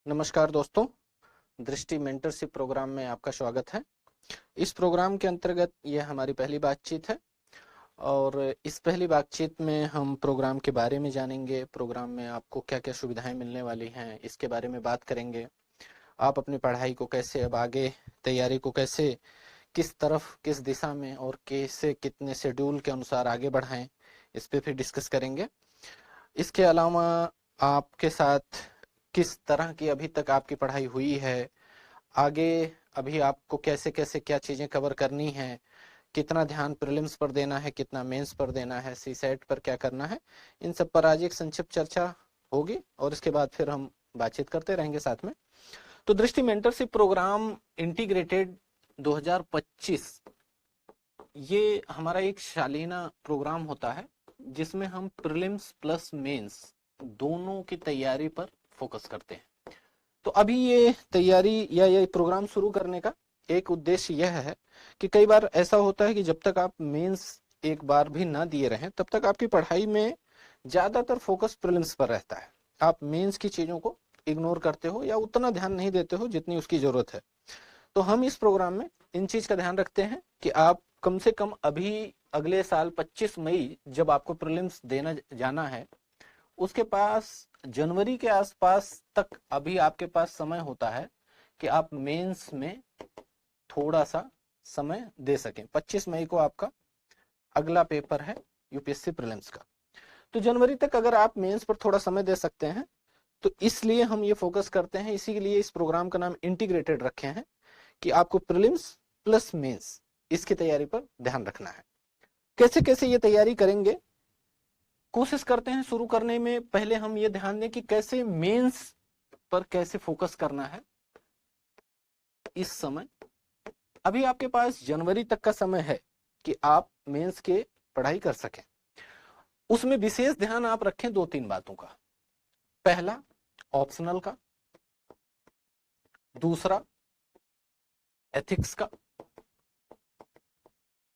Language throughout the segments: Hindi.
नमस्कार दोस्तों, दृष्टि मेंटरशिप प्रोग्राम में आपका स्वागत है। इस प्रोग्राम के अंतर्गत यह हमारी पहली बातचीत है और इस पहली बातचीत में हम प्रोग्राम के बारे में जानेंगे। प्रोग्राम में आपको क्या क्या सुविधाएं मिलने वाली हैं इसके बारे में बात करेंगे। आप अपनी पढ़ाई को कैसे अब आगे तैयारी को कैसे किस तरफ किस दिशा में और कैसे कितने शेड्यूल के अनुसार आगे बढ़ाएं, इस पे फिर डिस्कस करेंगे। इसके अलावा आपके साथ किस तरह की अभी तक आपकी पढ़ाई हुई है, आगे अभी आपको कैसे कैसे क्या चीजें कवर करनी है, कितना ध्यान प्रीलिम्स पर देना है, कितना मेंस पर देना है, सीसेट पर क्या करना है, इन सब पर आज एक संक्षिप्त चर्चा होगी और इसके बाद फिर हम बातचीत करते रहेंगे साथ में। तो दृष्टि मेंटरशिप प्रोग्राम इंटीग्रेटेड 2025 ये हमारा एक शालीना प्रोग्राम होता है जिसमें हम प्रीलिम्स प्लस मेंस दोनों की तैयारी पर फोकस करते हैं। तो अभी ये तैयारी या ये प्रोग्राम शुरू करने का एक उद्देश्य यह है कि कई बार ऐसा होता है कि जब तक आप मेंस एक बार भी ना दिए रहें तब तक आपकी पढ़ाई में ज्यादातर फोकस प्रीलिम्स पर रहता है। आप मेंस की चीजों को इग्नोर करते हो या उतना ध्यान नहीं देते हो जितनी उसकी जरूरत है। तो हम इस प्रोग्राम में इन चीज का ध्यान रखते हैं कि आप कम से कम अभी अगले साल 25 मई जब आपको प्रीलिम्स देना जाना है उसके पास जनवरी के आसपास तक अभी आपके पास समय होता है कि आप मेंस में थोड़ा सा समय दे सकें। 25 मई को आपका अगला पेपर है यूपीएससी प्रीलिम्स का। तो जनवरी तक अगर आप मेंस पर थोड़ा समय दे सकते हैं तो इसलिए हम ये फोकस करते हैं, इसीलिए इस प्रोग्राम का नाम इंटीग्रेटेड रखे हैं कि आपको प्रीलिम्स प्लस मेंस इसकी तैयारी पर ध्यान रखना है। कैसे कैसे ये तैयारी करेंगे कोशिश करते हैं शुरू करने में पहले हम ये ध्यान दें कि कैसे मेंस पर कैसे फोकस करना है। इस समय अभी आपके पास जनवरी तक का समय है कि आप मेंस के पढ़ाई कर सकें। उसमें विशेष ध्यान आप रखें 2-3 बातों का। पहला ऑप्शनल का, दूसरा एथिक्स का,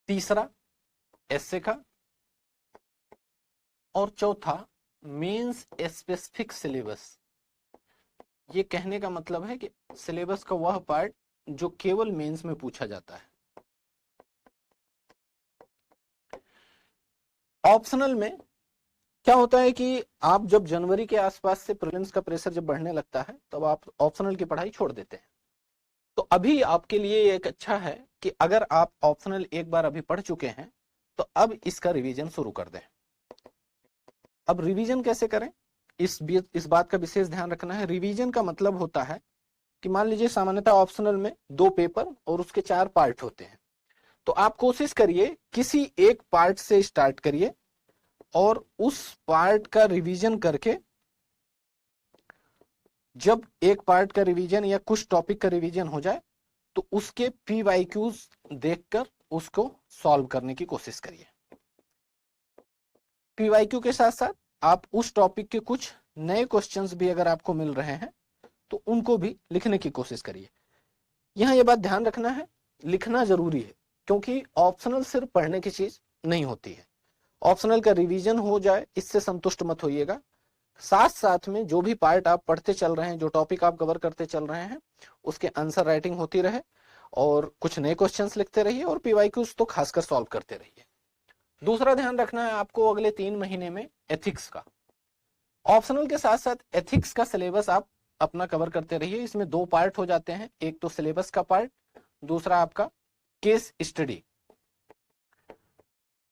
तीसरा एसे का और चौथा मेंस स्पेसिफिक सिलेबस। ये कहने का मतलब है कि सिलेबस का वह पार्ट जो केवल मेंस में पूछा जाता है। ऑप्शनल में क्या होता है कि आप जब जनवरी के आसपास से प्रीलिम्स का प्रेशर जब बढ़ने लगता है तब आप ऑप्शनल की पढ़ाई छोड़ देते हैं। तो अभी आपके लिए एक अच्छा है कि अगर आप ऑप्शनल एक बार अभी पढ़ चुके हैं तो अब इसका रिवीजन शुरू कर दें। अब रिवीजन कैसे करें इस बात का विशेष ध्यान रखना है। रिवीजन का मतलब होता है कि मान लीजिए सामान्यतः ऑप्शनल में 2 पेपर और उसके 4 पार्ट होते हैं। तो आप कोशिश करिए किसी एक पार्ट से स्टार्ट करिए और उस पार्ट का रिवीजन करके जब एक पार्ट का रिवीजन या कुछ टॉपिक का रिवीजन हो जाए तो उसके पीवाईक्यूज देखकर उसको सॉल्व करने की कोशिश करिए। पीवाईक्यू के साथ साथ आप उस टॉपिक के कुछ नए क्वेश्चंस भी अगर आपको मिल रहे हैं तो उनको भी लिखने की कोशिश करिए। यहां यह बात ध्यान रखना है, लिखना जरूरी है क्योंकि ऑप्शनल सिर्फ पढ़ने की चीज नहीं होती है। ऑप्शनल का रिवीजन हो जाए इससे संतुष्ट मत होइएगा। साथ साथ में जो भी पार्ट आप पढ़ते चल रहे हैं, जो टॉपिक आप कवर करते चल रहे हैं, उसके आंसर राइटिंग होती रहे और कुछ नए क्वेश्चंस लिखते रहिए और पीवाईक्यूज तो खासकर सॉल्व करते रहिए। दूसरा ध्यान रखना है आपको अगले 3 महीने में एथिक्स का। ऑप्शनल के साथ साथ एथिक्स का सिलेबस आप अपना कवर करते रहिए। इसमें 2 पार्ट हो जाते हैं, एक तो सिलेबस का पार्ट, दूसरा आपका केस स्टडी।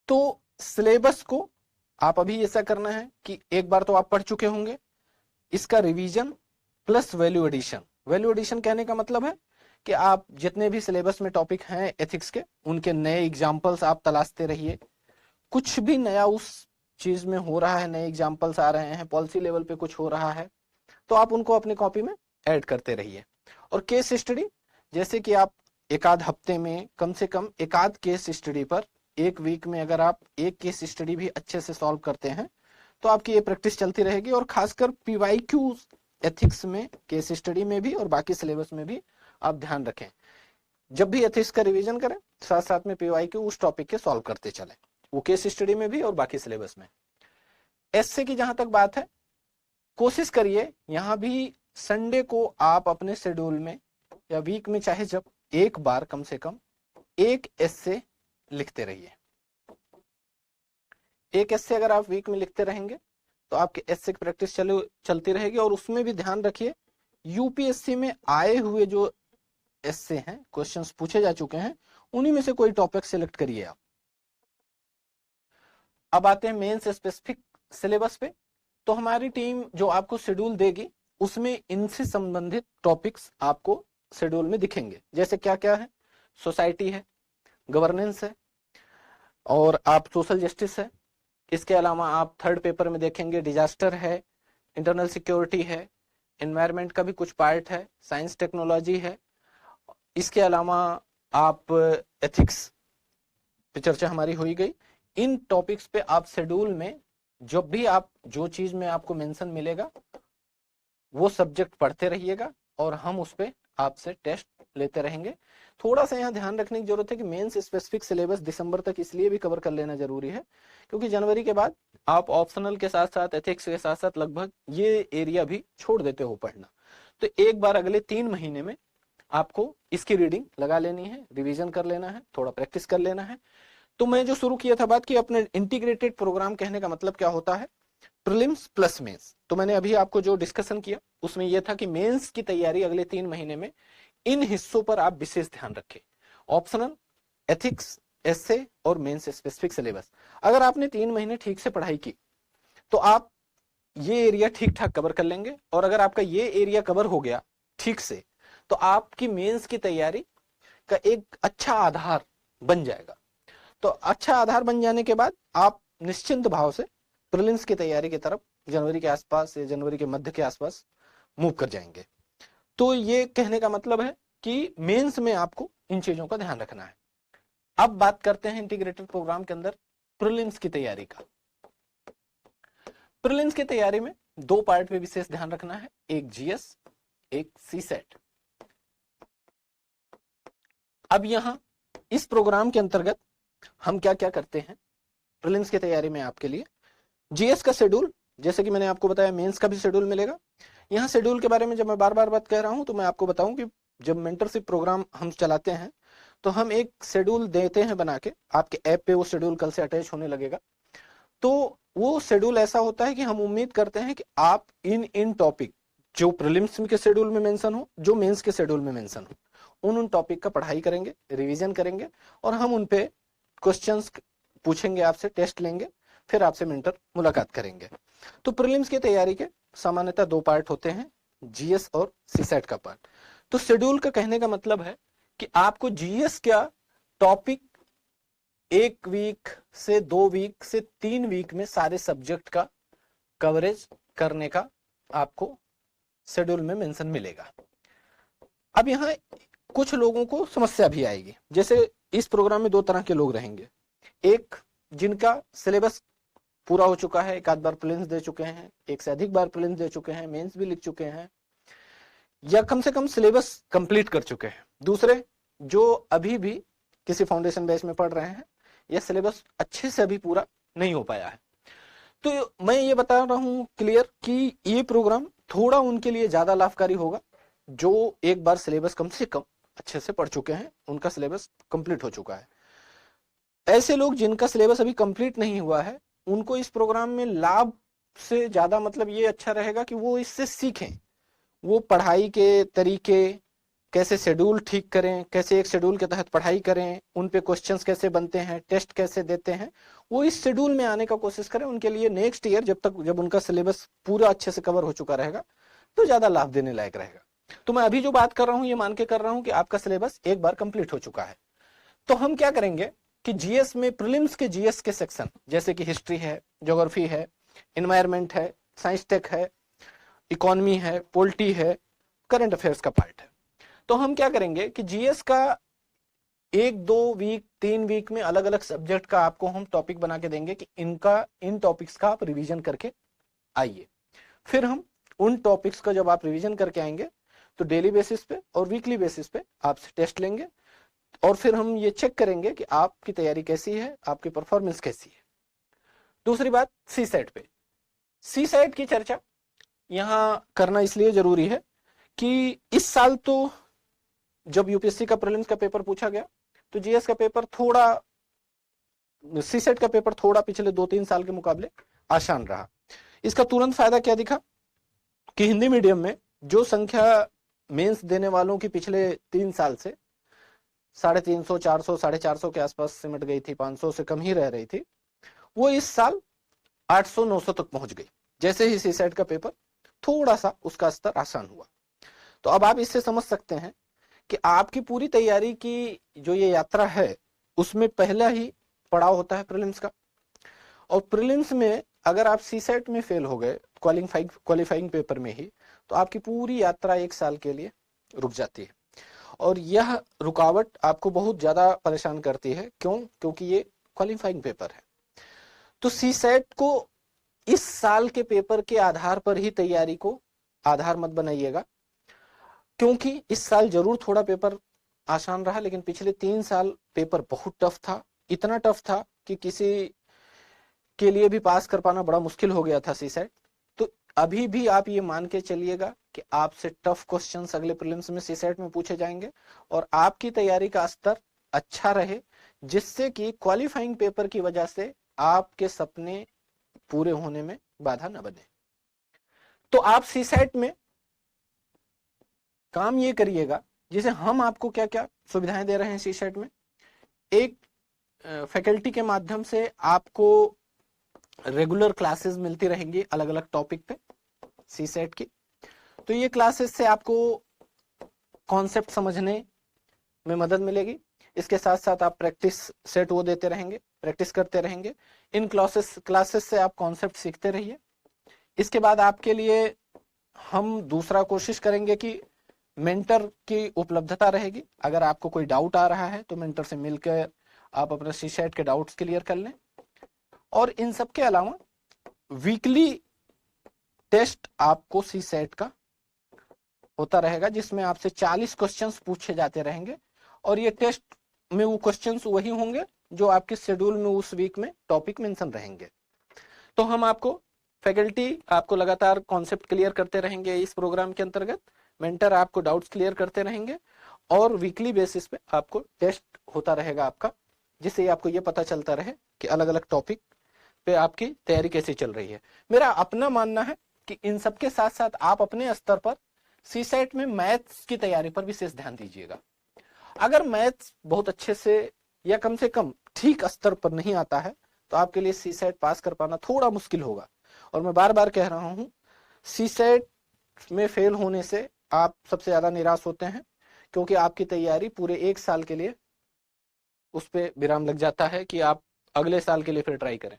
तो सिलेबस को आप अभी ऐसा करना है कि एक बार तो आप पढ़ चुके होंगे, इसका revision plus value addition. Value addition कहने का मतलब है कि आप जितने भी सिलेबस में टॉपिक हैं एथिक्स के उनके नए एग्जाम्पल्स आप तलाशते रहिए। कुछ भी नया उस चीज में हो रहा है, नए एग्जाम्पल्स आ रहे हैं, पॉलिसी लेवल पे कुछ हो रहा है तो आप उनको अपनी कॉपी में ऐड करते रहिए। और केस स्टडी जैसे कि आप एक आध हफ्ते में कम से कम एक आध केस स्टडी पर, एक वीक में अगर आप एक केस स्टडी भी अच्छे से सॉल्व करते हैं तो आपकी ये प्रैक्टिस चलती रहेगी। और खासकर पीवाईक्यू एथिक्स में, केस स्टडी में भी और बाकी सिलेबस में भी आप ध्यान रखें। जब भी एथिक्स का रिवीजन करें साथ साथ में पीवाईक्यू उस टॉपिक के सॉल्व करते चलें, वो केस स्टडी में भी और बाकी सिलेबस में। एसे की जहां तक बात है कोशिश करिए यहां भी संडे को आप अपने शेड्यूल में या वीक में चाहे जब एक बार कम से कम एक एस्से लिखते रहिए। एक एस्से अगर आप वीक में लिखते रहेंगे तो आपके एस्से की प्रैक्टिस चलती रहेगी। और उसमें भी ध्यान रखिए, यूपीएससी में आए हुए जो एस्से हैं, क्वेश्चंस पूछे जा चुके हैं, उन्हीं में से कोई टॉपिक सिलेक्ट करिए आप। अब आते हैं मेंस स्पेसिफिक सिलेबस पे। तो हमारी टीम जो आपको शेड्यूल देगी उसमें इनसे संबंधित टॉपिक्स आपको शेड्यूल में दिखेंगे। जैसे क्या क्या है, सोसाइटी है, गवर्नेंस है, और आप सोशल जस्टिस है। इसके अलावा आप थर्ड पेपर में देखेंगे डिजास्टर है, इंटरनल सिक्योरिटी है, एनवायरनमेंट का भी कुछ पार्ट है, साइंस टेक्नोलॉजी है। इसके अलावा आप एथिक्स पे चर्चा हमारी हो ही गई। इन टॉपिक्स पे आप शेड्यूल में जब भी आप जो चीज में आपको मेंशन मिलेगा वो सब्जेक्ट पढ़ते रहिएगा और हम उस पे आपसे टेस्ट लेते रहेंगे। थोड़ा सा यहाँ ध्यान रखने की जरूरत है कि मेंस स्पेसिफिक सिलेबस दिसंबर तक इसलिए भी कवर कर लेना जरूरी है क्योंकि जनवरी के बाद आप ऑप्शनल के साथ साथ एथिक्स के साथ साथ लगभग ये एरिया भी छोड़ देते हो पढ़ना। तो एक बार अगले 3 महीने में आपको इसकी रीडिंग लगा लेनी है, रिवीजन कर लेना है, थोड़ा प्रैक्टिस कर लेना है। तो मैं जो शुरू किया था बात की अपने इंटीग्रेटेड प्रोग्राम कहने का मतलब क्या होता है, प्रीलिम्स प्लस मेंस। तो मैंने अभी आपको जो डिस्कशन किया उसमें यह था कि मेंस की तैयारी अगले 3 महीने में इन हिस्सों पर आप विशेष ध्यान रखें, ऑप्शनल, एथिक्स, एस्से और मेंस स्पेसिफिक सिलेबस। अगर आपने 3 महीने ठीक से पढ़ाई की तो आप ये एरिया ठीक ठाक कवर कर लेंगे। और अगर आपका ये एरिया कवर हो गया ठीक से तो आपकी मेंस की तैयारी का एक अच्छा आधार बन जाएगा। तो अच्छा आधार बन जाने के बाद आप निश्चिंत भाव से प्रीलिम्स की तैयारी की तरफ जनवरी के आसपास या जनवरी के मध्य के आसपास मूव कर जाएंगे। तो ये कहने का मतलब है कि मेंस में आपको इन चीजों का ध्यान रखना है। अब बात करते हैं इंटीग्रेटेड प्रोग्राम के अंदर प्रीलिम्स की तैयारी का। प्रीलिम्स की तैयारी में 2 पार्ट पे विशेष ध्यान रखना है, एक जीएस, एक सीसेट। अब यहां इस प्रोग्राम के अंतर्गत हम क्या क्या करते हैं प्रीलिम्स की तैयारी में आपके लिए। जीएस का शेड्यूल, जैसे कि मैंने आपको बताया, मेंस का भी शेड्यूल मिलेगा। यहाँ शेड्यूल के बारे में जब मैं बार बार बात कह रहा हूं तो मैं आपको बताऊं कि जब मेंटरशिप प्रोग्राम हम चलाते हैं तो हम एक शेड्यूल देते हैं बना के, आपके ऐप पे वो शेड्यूल कल से अटैच होने लगेगा। तो वो शेड्यूल ऐसा होता है कि हम उम्मीद करते हैं कि आप इन टॉपिक जो प्रीलिम्स के शेड्यूल में मेंशन हो, जो मेंस के शेड्यूल में मेंशन हो, उन टॉपिक का पढ़ाई करेंगे, रिवीजन करेंगे और हम उन पे क्वेश्चंस पूछेंगे, आपसे टेस्ट लेंगे, फिर आपसे मेंटर मुलाकात करेंगे। तो प्रीलिम्स की तैयारी के सामान्यतः 2 पार्ट होते हैं, जीएस और सीसेट का पार्ट। तो शेड्यूल का कहने का मतलब है कि आपको जीएस का टॉपिक 1 वीक से 2 वीक से 3 वीक में सारे सब्जेक्ट का कवरेज करने का आपको शेड्यूल में मेंशन मिलेगा। अब यहाँ कुछ लोगों को समस्या भी आएगी। जैसे इस प्रोग्राम में 2 तरह के लोग रहेंगे, एक जिनका सिलेबस पूरा हो चुका है, एक आध बार प्रीलिम्स दे चुके हैं, एक से अधिक बार प्रीलिम्स दे चुके हैं, मेंस भी लिख चुके हैं, या कम से कम सिलेबस कंप्लीट कर चुके हैं। दूसरे जो अभी भी किसी फाउंडेशन बेस में पढ़ रहे हैं या सिलेबस अच्छे से अभी पूरा नहीं हो पाया है। तो मैं ये बता रहा हूं क्लियर कि ये प्रोग्राम थोड़ा उनके लिए ज्यादा लाभकारी होगा जो एक बार सिलेबस कम से कम अच्छे से पढ़ चुके हैं, उनका सिलेबस कंप्लीट हो चुका है। ऐसे लोग जिनका सिलेबस अभी कंप्लीट नहीं हुआ है उनको इस प्रोग्राम में लाभ से ज्यादा मतलब ये अच्छा रहेगा कि वो इससे सीखें, वो पढ़ाई के तरीके कैसे शेड्यूल ठीक करें, कैसे एक शेड्यूल के तहत पढ़ाई करें, उन पे क्वेश्चंस कैसे बनते हैं, टेस्ट कैसे देते हैं, वो इस शेड्यूल में आने का कोशिश करें। उनके लिए नेक्स्ट ईयर जब उनका सिलेबस पूरा अच्छे से कवर हो चुका रहेगा तो ज्यादा लाभ देने लायक रहेगा। तो मैं अभी जो बात कर रहा हूं ये मान के कर रहा हूं कि आपका सिलेबस एक बार कंप्लीट हो चुका है। तो हम क्या करेंगे कि जीएस में प्रीलिम्स के जीएस के सेक्शन जैसे कि हिस्ट्री है, ज्योग्राफी है, एनवायरनमेंट है, साइंस टेक है, इकोनॉमी है, पॉलिटी है, करंट अफेयर्स का पार्ट है। तो हम क्या करेंगे कि जीएस का 1-2 वीक 3 वीक में अलग अलग सब्जेक्ट का आपको हम टॉपिक बना के देंगे कि इन टॉपिक्स का आप रिवीजन करके आइए। फिर हम उन टॉपिक्स का जब आप रिवीजन करके आएंगे तो डेली बेसिस पे और वीकली बेसिस पे आपसे टेस्ट लेंगे और फिर हम ये चेक करेंगे कि आपकी तैयारी कैसी है, आपकी परफॉर्मेंस कैसी है। दूसरी बात, सी सेट पे। सी सेट की चर्चा यहाँ करना इसलिए जरूरी है कि इस साल तो जब यूपीएससी का प्रीलिम्स का पेपर पूछा गया तो जीएस का पेपर थोड़ा, सीसेट का पेपर थोड़ा पिछले 2-3 साल के मुकाबले आसान रहा। इसका तुरंत फायदा क्या दिखा कि हिंदी मीडियम में जो संख्या मेंस देने वालों की पिछले 3 साल से 350, 400, 450 के आसपास सिमट गई थी, 500 से कम ही रह रही थी, वो इस साल 800, 900 तक पहुंच गई जैसे ही सीसेट का पेपर थोड़ा सा उसका स्तर आसान हुआ। तो अब आप इससे समझ सकते हैं कि आपकी पूरी तैयारी की जो ये यात्रा है उसमें पहला ही पड़ाव होता है प्रीलिम्स का। और प्रीलिम्स में अगर आप सीसेट में फेल हो गए क्वालिफाइंग पेपर में ही, तो आपकी पूरी यात्रा 1 साल के लिए रुक जाती है। और यह रुकावट आपको बहुत ज्यादा परेशान करती है। क्यों? क्योंकि ये क्वालिफाइंग पेपर है। तो सीसेट को इस साल के पेपर के आधार पर ही तैयारी को आधार मत बनाइएगा, क्योंकि इस साल जरूर थोड़ा पेपर आसान रहा, लेकिन पिछले 3 साल पेपर बहुत टफ था। इतना टफ था कि किसी के लिए भी पास कर पाना बड़ा मुश्किल हो गया था सीसेट। तो अभी भी आप ये मान के चलिएगा कि आपसे टफ क्वेश्चंस अगले प्रीलिम्स में सीसेट में पूछे जाएंगे और आपकी तैयारी का स्तर अच्छा रहे, जिससे कि क्वालिफाइंग पेपर की वजह से आपके सपने पूरे होने में बाधा न बने। तो आप सीसेट में काम ये करिएगा, जैसे हम आपको क्या क्या सुविधाएं दे रहे हैं सीसेट में। एक, फैकल्टी के माध्यम से आपको रेगुलर क्लासेस मिलती रहेंगी अलग अलग टॉपिक पे सीसेट की। तो ये क्लासेस से आपको कॉन्सेप्ट समझने में मदद मिलेगी। इसके साथ साथ आप प्रैक्टिस सेट वो देते रहेंगे, प्रैक्टिस करते रहेंगे। इन क्लासेस से आप कॉन्सेप्ट सीखते रहिए। इसके बाद आपके लिए हम दूसरा कोशिश करेंगे कि मेंटर की उपलब्धता रहेगी। अगर आपको कोई डाउट आ रहा है तो मेंटर से मिलकर आप अपने सीसेट के डाउट्स क्लियर कर लें। और इन सब के अलावा वीकली टेस्ट आपको सीसेट का होता रहेगा, जिसमें आपसे 40 क्वेश्चंस पूछे जाते रहेंगे। और ये टेस्ट में वो क्वेश्चंस वही होंगे जो आपके शेड्यूल में उस वीक में टॉपिक मेंशन रहेंगे। तो हम आपको फैकल्टी आपको लगातार कॉन्सेप्ट क्लियर करते रहेंगे इस प्रोग्राम के अंतर्गत, मेंटर आपको डाउट्स क्लियर करते रहेंगे और वीकली बेसिस पे आपको टेस्ट होता रहेगा आपका, जिससे आपको ये पता चलता रहे कि अलग अलग टॉपिक पे आपकी तैयारी कैसे चल रही है। मेरा अपना मानना है कि इन सब के साथ साथ आप अपने स्तर पर सीसेट में मैथ्स की तैयारी पर विशेष ध्यान दीजिएगा। अगर मैथ्स बहुत अच्छे से या कम से कम ठीक स्तर पर नहीं आता है तो आपके लिए सीसेट पास कर पाना थोड़ा मुश्किल होगा। और मैं बार बार कह रहा हूं, सीसेट में फेल होने से आप सबसे ज्यादा निराश होते हैं, क्योंकि आपकी तैयारी पूरे 1 साल के लिए उस पर विराम लग जाता है कि आप अगले साल के लिए फिर ट्राई करें।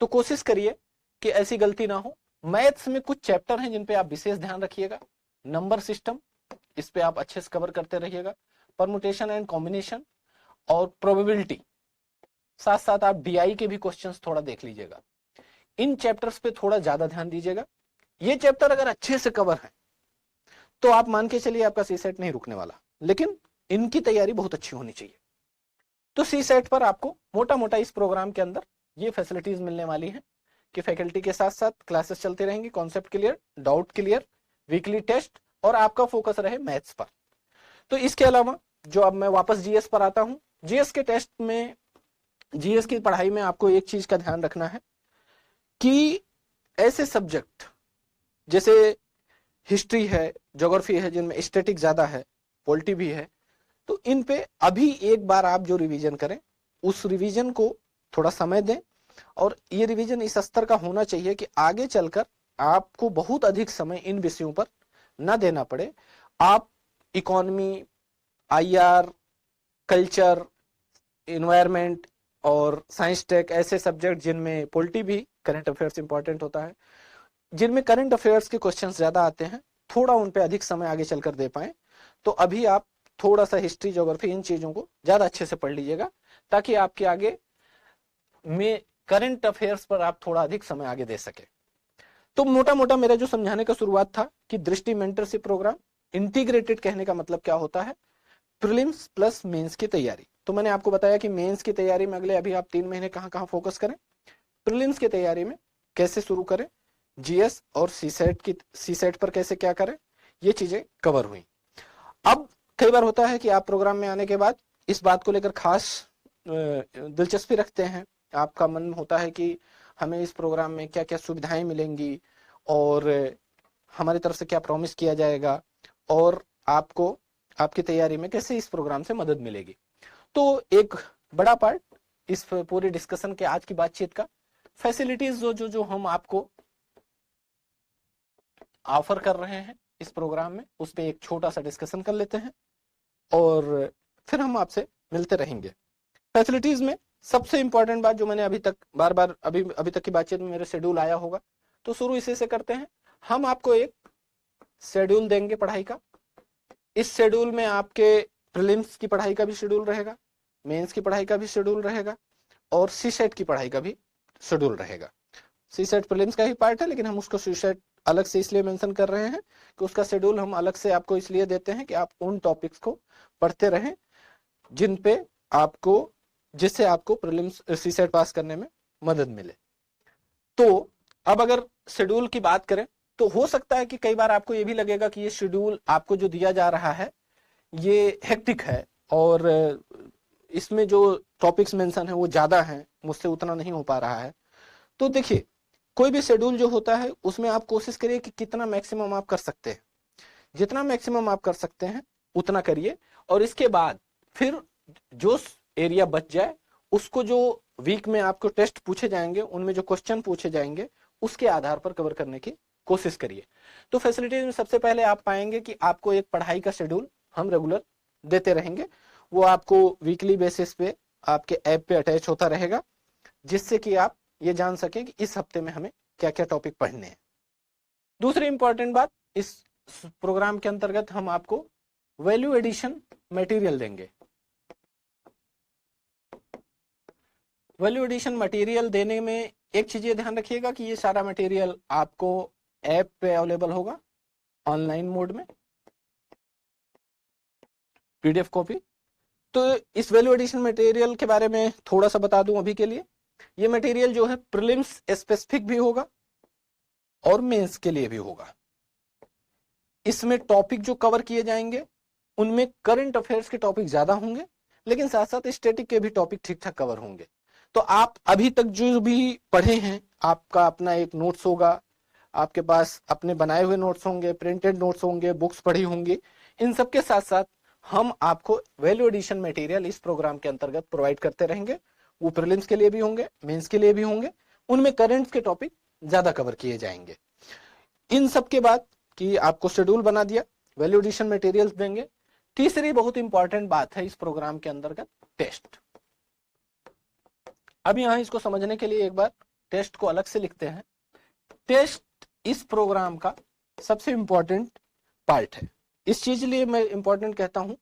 तो कोशिश करिए कि ऐसी गलती ना हो। मैथ्स में कुछ चैप्टर हैं जिन पे आप विशेष ध्यान रखिएगा। नंबर सिस्टम, इस पे आप अच्छे से कवर करते रहिएगा। परमुटेशन एंड कॉम्बिनेशन और प्रोबेबिलिटी, साथ साथ आप डीआई के भी क्वेश्चंस थोड़ा देख लीजिएगा। इन चैप्टर्स पे थोड़ा ज्यादा ध्यान दीजिएगा। ये चैप्टर अगर अच्छे से कवर है तो आप मान के चलिए आपका सीसेट नहीं रुकने वाला, लेकिन इनकी तैयारी बहुत अच्छी होनी चाहिए। तो सीसेट पर आपको मोटा मोटा इस प्रोग्राम के अंदर ये फैसिलिटीज मिलने वाली हैं कि फैकल्टी के साथ साथ क्लासेस चलती रहेंगी, concept clear, doubt clear, weekly test और आपका फोकस रहे मैथ्स पर। तो इसके अलावा जो अब मैं वापस जीएस पर आता हूं, जीएस के टेस्ट में, जीएस की पढ़ाई में आपको एक चीज का ध्यान रखना है कि ऐसे सब्जेक्ट जैसे हिस्ट्री है, ज्योग्राफी है, जिनमें स्टैटिक ज्यादा है, पॉलिटी भी है, तो इन पे अभी एक बार आप जो रिवीजन करें उस रिवीजन को थोड़ा समय दें। और ये रिवीजन इस स्तर का होना चाहिए कि आगे चलकर आपको बहुत अधिक समय इन विषयों पर न देना पड़े। आप इकोनॉमी, आईआर, कल्चर, इन्वायरमेंट और साइंस टेक, ऐसे सब्जेक्ट जिनमें पॉलिटी भी, करंट अफेयर्स इंपॉर्टेंट होता है, जिनमें करंट अफेयर्स के क्वेश्चंस ज्यादा आते हैं, थोड़ा उन पे अधिक समय आगे चलकर दे पाए। तो अभी आप थोड़ा सा हिस्ट्री, ज्योग्राफी, इन चीजों को ज्यादा अच्छे से पढ़ लीजिएगा, ताकि आपके आगे में करंट अफेयर्स पर आप थोड़ा अधिक समय आगे दे सके। तो मोटा मोटा मेरा जो समझाने का शुरुआत था कि दृष्टि मेंटरशिप प्रोग्राम इंटीग्रेटेड, कहने का मतलब क्या होता है, प्रीलिम्स प्लस मेंस की तैयारी। तो मैंने आपको बताया कि मेंस की तैयारी में अगले अभी आप 3 महीने कहां कहां फोकस करें, प्रीलिम्स की तैयारी में कैसे शुरू करें, जीएस और सीसेट पर कैसे क्या करें, ये चीजें कवर हुई। अब कई बार होता है कि आप प्रोग्राम में आने के बाद इस बात को लेकर खास दिलचस्पी रखते हैं, आपका मन होता है कि हमें इस प्रोग्राम में क्या क्या सुविधाएं मिलेंगी और हमारी तरफ से क्या प्रॉमिस किया जाएगा और आपको आपकी तैयारी में कैसे इस प्रोग्राम से मदद मिलेगी। तो एक बड़ा पार्ट इस पूरे डिस्कशन के आज की बातचीत का फैसिलिटीज जो हम आपको ऑफर कर रहे हैं इस प्रोग्राम में, उस पर एक छोटा सा डिस्कशन कर लेते हैं और फिर हम आपसे मिलते रहेंगे। फैसिलिटीज में सबसे इंपॉर्टेंट बात जो मैंने अभी तक बार बार अभी तक की बातचीत में मेरे शेड्यूल आया होगा, तो शुरू इसी से करते हैं। हम आपको एक शेड्यूल देंगे पढ़ाई का। इस शेड्यूल में आपके प्रीलिम्स की पढ़ाई का भी शेड्यूल रहेगा, मेंस की पढ़ाई का भी शेड्यूल रहेगा और सीसेट की पढ़ाई का भी शेड्यूल रहेगा। सीसेट प्रीलिम्स का ही पार्ट है, लेकिन हम उसको सीसेट अलग से इसलिए मेंशन कर रहे हैं कि उसका शेड्यूल हम अलग से आपको इसलिए देते हैं कि आप उन टॉपिक्स को पढ़ते रहें जिससे आपको प्रीलिम्स सीसेट पास करने में मदद मिले। तो अब अगर शेड्यूल की बात करें तो हो सकता है कि कई बार आपको ये भी लगेगा कि ये शेड्यूल आपको जो दिया जा रहा है ये हेक्टिक है और इसमें जो टॉपिक्स मेंशन है वो ज्यादा हैं, मुझसे उतना नहीं हो पा रहा है। तो देखिए, कोई भी शेड्यूल जो होता है उसमें आप कोशिश करिए कि कितना मैक्सिमम आप कर सकते हैं, जितना मैक्सिमम आप कर सकते हैं उतना करिए और इसके बाद फिर जो एरिया बच जाए उसको जो वीक में आपको टेस्ट पूछे जाएंगे उनमें जो क्वेश्चन पूछे जाएंगे उसके आधार पर कवर करने की कोशिश करिए। तो फैसिलिटीज में सबसे पहले आप पाएंगे कि आपको एक पढ़ाई का शेड्यूल हम रेगुलर देते रहेंगे, वो आपको वीकली बेसिस पे आपके ऐप पे अटैच होता रहेगा, जिससे कि आप ये जान सकें कि इस हफ्ते में हमें क्या क्या टॉपिक पढ़ने हैं। दूसरी इंपॉर्टेंट बात, इस प्रोग्राम के अंतर्गत हम आपको वैल्यू एडिशन मटेरियल देंगे। वैल्यू एडिशन मटेरियल देने में एक चीज ये ध्यान रखिएगा कि ये सारा मटेरियल आपको ऐप पे अवेलेबल होगा ऑनलाइन मोड में, पीडीएफ कॉपी। तो इस वैल्यू एडिशन मटेरियल के बारे में थोड़ा सा बता दूं अभी के लिए। ये मटेरियल जो है प्रीलिम्स स्पेसिफिक भी होगा और मेंस के लिए भी होगा। इसमें टॉपिक जो कवर किए जाएंगे उनमें करंट अफेयर्स के टॉपिक ज्यादा होंगे, लेकिन साथ साथ स्टैटिक के भी टॉपिक ठीक ठाक कवर होंगे। तो आप अभी तक जो भी पढ़े हैं, आपका अपना एक नोट्स होगा, आपके पास अपने बनाए हुए नोट्स होंगे, प्रिंटेड नोट्स होंगे, बुक्स पढ़ी होंगी। इन सब के साथ साथ हम आपको वैल्यू एडिशन मटेरियल इस प्रोग्राम के अंतर्गत प्रोवाइड करते रहेंगे। वो प्रीलिम्स के लिए भी होंगे, मेंस के लिए भी होंगे, उनमें करंट्स के टॉपिक ज्यादा कवर किए जाएंगे। इन सब के बाद कि आपको शेड्यूल बना दिया, वैल्यू एडिशन मटेरियल्स देंगे। तीसरी बहुत इंपॉर्टेंट बात है इस प्रोग्राम के अंतर्गत टेस्ट। अब यहां इसको समझने के लिए एक बार टेस्ट को अलग से लिखते हैं। टेस्ट इस प्रोग्राम का सबसे इंपॉर्टेंट पार्ट है। इस चीज लिए मैं इंपॉर्टेंट कहता हूं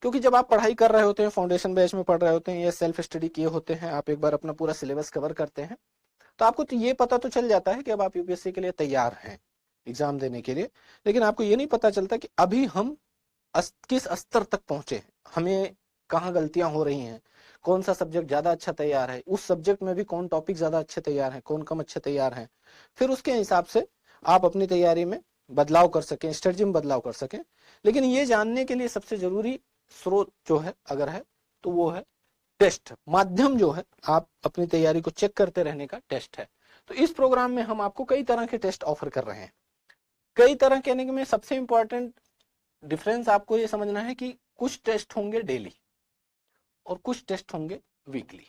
क्योंकि जब आप पढ़ाई कर रहे होते हैं, फाउंडेशन बैच में पढ़ रहे होते हैं या सेल्फ स्टडी किए होते हैं, आप एक बार अपना पूरा सिलेबस कवर करते हैं, तो आपको तो ये पता तो चल जाता है कि अब आप यूपीएससी के लिए तैयार हैं एग्जाम देने के लिए। लेकिन आपको ये नहीं पता चलता कि अभी हम किस स्तर तक पहुंचे, हमें कहाँ गलतियां हो रही हैं, कौन सा सब्जेक्ट ज्यादा अच्छा तैयार है, उस सब्जेक्ट में भी कौन टॉपिक ज्यादा अच्छे तैयार हैं, कौन कम अच्छे तैयार हैं। फिर उसके हिसाब से आप अपनी तैयारी में बदलाव कर सकें, स्ट्रेटजी में बदलाव कर सकें। लेकिन ये जानने के लिए सबसे जरूरी स्रोत जो है अगर है तो वो है टेस्ट। माध्यम जो है आप अपनी तैयारी को चेक करते रहने का टेस्ट है। तो इस प्रोग्राम में हम आपको कई तरह के टेस्ट ऑफर कर रहे हैं। कई तरह कहने में सबसे इंपॉर्टेंट डिफरेंस आपको ये समझना है कि कुछ टेस्ट होंगे डेली और कुछ टेस्ट होंगे वीकली।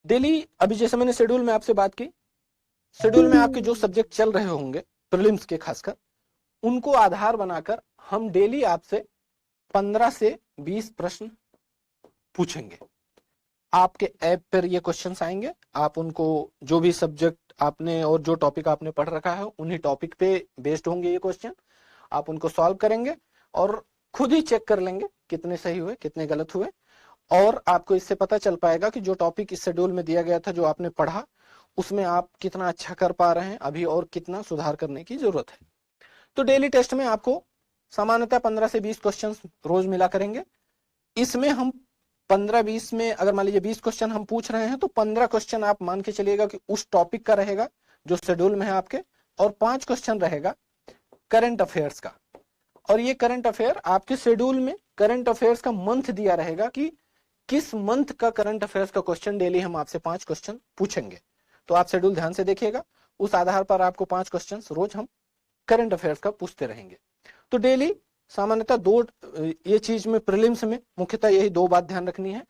डेली, अभी जैसे मैंने शेड्यूल में आपसे बात की, शेड्यूल में आपके जो सब्जेक्ट चल रहे होंगे प्रीलिम्स के खासकर, उनको आधार बनाकर हम डेली आपसे 15 से 20 प्रश्न पूछेंगे। आपके ऐप पर ये क्वेश्चंस आएंगे, आप उनको जो भी सब्जेक्ट आपने और जो टॉपिक आपने पढ़ रखा है उन्हीं टॉपिक पे बेस्ड होंगे ये क्वेश्चन। आप उनको सॉल्व करेंगे और खुद ही चेक कर लेंगे कितने सही हुए कितने गलत हुए, और आपको इससे पता चल पाएगा कि जो टॉपिक इस शेड्यूल में दिया गया था, जो आपने पढ़ा, उसमें आप कितना अच्छा कर पा रहे हैं अभी और कितना सुधार करने की जरूरत है। तो डेली टेस्ट में आपको सामान्यतः 15 से 20 क्वेश्चन रोज मिला करेंगे। इसमें हम 15-20 में अगर मान लीजिए 20 क्वेश्चन हम पूछ रहे हैं तो 15 क्वेश्चन आप मान के चलिएगा कि उस टॉपिक का रहेगा जो शेड्यूल में है आपके, और 5 क्वेश्चन रहेगा करंट अफेयर्स का। और ये करंट अफेयर आपके शेड्यूल में करंट अफेयर्स का मंथ दिया रहेगा कि किस मंथ का करंट अफेयर्स का क्वेश्चन डेली हम आपसे 5 क्वेश्चन पूछेंगे। तो आप शेड्यूल ध्यान से देखिएगा, उस आधार पर आपको 5 क्वेश्चन रोज हम करंट अफेयर्स का पूछते रहेंगे। तो डेली सामान्यतः दो, ये चीज में प्रीलिम्स में मुख्यतः यही 2 बात ध्यान रखनी है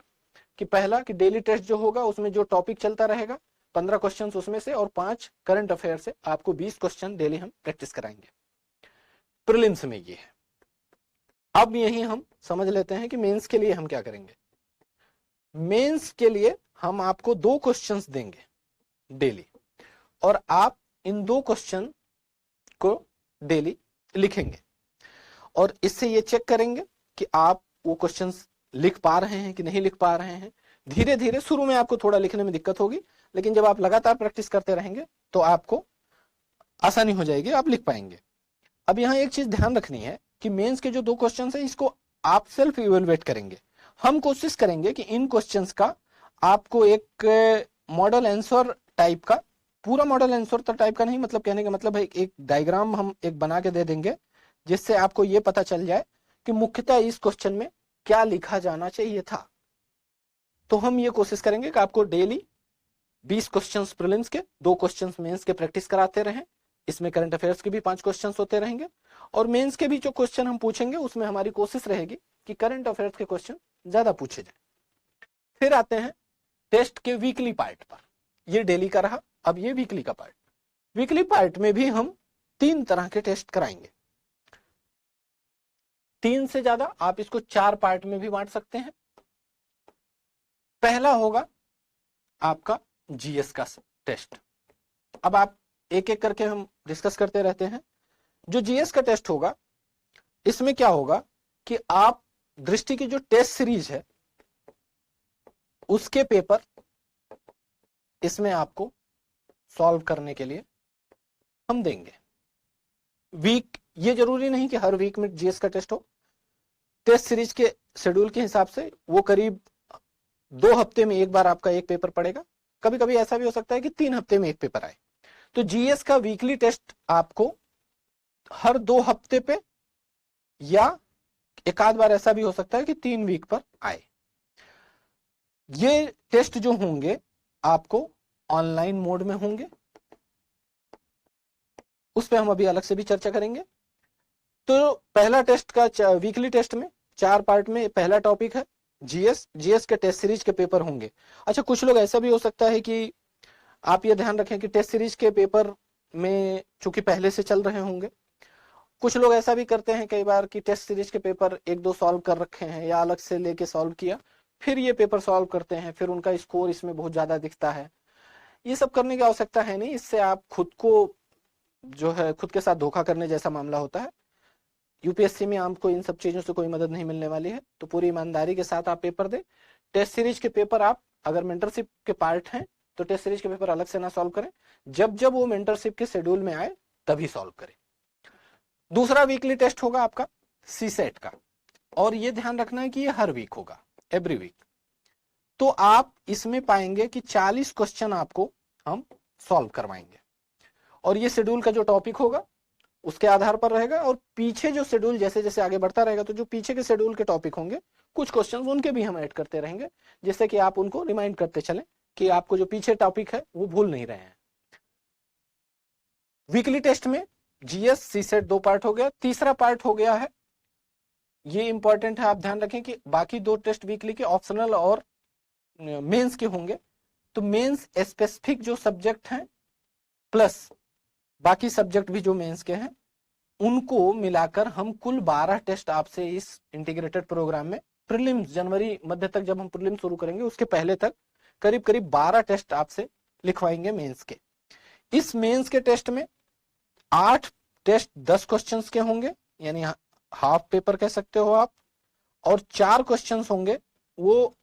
कि पहला कि डेली टेस्ट जो होगा उसमें जो टॉपिक चलता रहेगा 15 क्वेश्चन उसमें से, और 5 करंट अफेयर से आपको 20 क्वेश्चन डेली हम प्रैक्टिस कराएंगे। प्रीलिम्स में ये है। अब यही हम समझ लेते हैं कि मेंस के लिए हम क्या करेंगे। मेंस के लिए हम आपको 2 क्वेश्चंस देंगे डेली, और आप इन 2 क्वेश्चन को डेली लिखेंगे, और इससे ये चेक करेंगे कि आप वो क्वेश्चंस लिख पा रहे हैं कि नहीं लिख पा रहे हैं। धीरे धीरे शुरू में आपको थोड़ा लिखने में दिक्कत होगी, लेकिन जब आप लगातार प्रैक्टिस करते रहेंगे तो आपको आसानी हो जाएगी, आप लिख पाएंगे। अब यहाँ एक चीज ध्यान रखनी है कि मेंस के जो 2 क्वेश्चन है इसको आप सेल्फ इवेलुएट करेंगे। हम कोशिश करेंगे कि इन क्वेश्चंस का आपको एक मॉडल आंसर टाइप का, पूरा मॉडल आंसर टाइप का नहीं, मतलब कहने का मतलब है एक डायग्राम हम एक बना के दे देंगे, जिससे आपको ये पता चल जाए कि मुख्यतः इस क्वेश्चन में क्या लिखा जाना चाहिए था। तो हम ये कोशिश करेंगे कि आपको डेली 20 क्वेश्चंस प्रीलिम्स के, 2 क्वेश्चंस मेंस के प्रैक्टिस कराते रहें। इसमें करंट अफेयर्स के भी 5 क्वेश्चंस होते रहेंगे, और मेंस के भी जो क्वेश्चन हम पूछेंगे उसमें हमारी कोशिश रहेगी कि करंट अफेयर्स के क्वेश्चन ज्यादा पूछे जाए। फिर आते हैं टेस्ट के वीकली पार्ट पर। ये डेली का रहा, अब ये वीकली का पार्ट। वीकली पार्ट में भी हम 3 तरह के टेस्ट कराएंगे। 3 से ज्यादा आप इसको 4 पार्ट में भी बांट सकते हैं। पहला होगा आपका जीएस का टेस्ट। अब आप एक एक करके हम डिस्कस करते रहते हैं। जो जीएस का टेस्ट होगा, इसमें क्या होगा कि आप दृष्टि की जो टेस्ट सीरीज है उसके पेपर इसमें आपको सॉल्व करने के लिए हम देंगे। वीक, ये जरूरी नहीं कि हर वीक में जीएस का टेस्ट हो। टेस्ट सीरीज के शेड्यूल के हिसाब से वो करीब 2 हफ्ते में एक बार आपका एक पेपर पड़ेगा। कभी कभी ऐसा भी हो सकता है कि 3 हफ्ते में एक पेपर आए। तो जीएस का वीकली टेस्ट आपको हर 2 हफ्ते पे, या एक आध बार ऐसा भी हो सकता है कि 3 वीक पर आए। ये टेस्ट जो होंगे आपको ऑनलाइन मोड में होंगे, उस पर हम अभी अलग से भी चर्चा करेंगे। तो पहला टेस्ट का वीकली टेस्ट में 4 पार्ट में पहला टॉपिक है जीएस। जीएस के टेस्ट सीरीज के पेपर होंगे। अच्छा, कुछ लोग ऐसा भी हो सकता है कि आप ये ध्यान रखें कि टेस्ट सीरीज के पेपर में चूंकि पहले से चल रहे होंगे, कुछ लोग ऐसा भी करते हैं कई बार कि टेस्ट सीरीज के पेपर 1-2 सॉल्व कर रखे हैं या अलग से लेके सॉल्व किया, फिर ये पेपर सॉल्व करते हैं, फिर उनका स्कोर इसमें बहुत ज्यादा दिखता है। ये सब करने की आवश्यकता है नहीं। इससे आप खुद को जो है खुद के साथ धोखा करने जैसा मामला होता है। यूपीएससी में आपको इन सब चीजों से कोई मदद नहीं मिलने वाली है। तो पूरी ईमानदारी के साथ आप पेपर दें। टेस्ट सीरीज के पेपर आप अगर मेंटरशिप के पार्ट हैं तो टेस्ट सीरीज के पेपर अलग से ना सॉल्व करें, जब जब वो मेंटरशिप के शेड्यूल में आए तभी सॉल्व करें। दूसरा वीकली टेस्ट होगा आपका सीसेट का, और ये ध्यान रखना है कि ये हर वीक होगा, एवरी वीक। तो आप इसमें पाएंगे कि 40 क्वेश्चन आपको हम सॉल्व करवाएंगे, और ये शेड्यूल का जो टॉपिक होगा उसके आधार पर रहेगा। और पीछे जो शेड्यूल जैसे जैसे आगे बढ़ता रहेगा तो जो पीछे के शेड्यूल के टॉपिक होंगे कुछ क्वेश्चन उनके भी हम ऐड करते रहेंगे, जिससे कि आप उनको रिमाइंड करते चलें कि आपको जो पीछे टॉपिक है वो भूल नहीं रहे हैं। वीकली टेस्ट में जीएस सीसेट 2 पार्ट हो गया। तीसरा पार्ट हो गया है, ये इंपॉर्टेंट है, आप ध्यान रखें कि बाकी 2 टेस्ट वीकली के ऑप्शनल और मेंस के होंगे। तो मेंस स्पेसिफिक जो सब्जेक्ट हैं प्लस बाकी सब्जेक्ट भी जो मेंस के हैं उनको मिलाकर हम कुल 12 टेस्ट आपसे इस इंटीग्रेटेड प्रोग्राम में प्रीलिम्स जनवरी मध्य तक जब हम प्रीलिम्स शुरू करेंगे उसके पहले तक करीब करीब 12 टेस्ट आपसे लिखवाएंगे मेंस के। इस मेंस के टेस्ट में 8 टेस्ट 10 क्वेश्चंस के होंगे, यानी हाफ पेपर कह सकते हो आप, और 4 क्वेश्चंस होंगे वो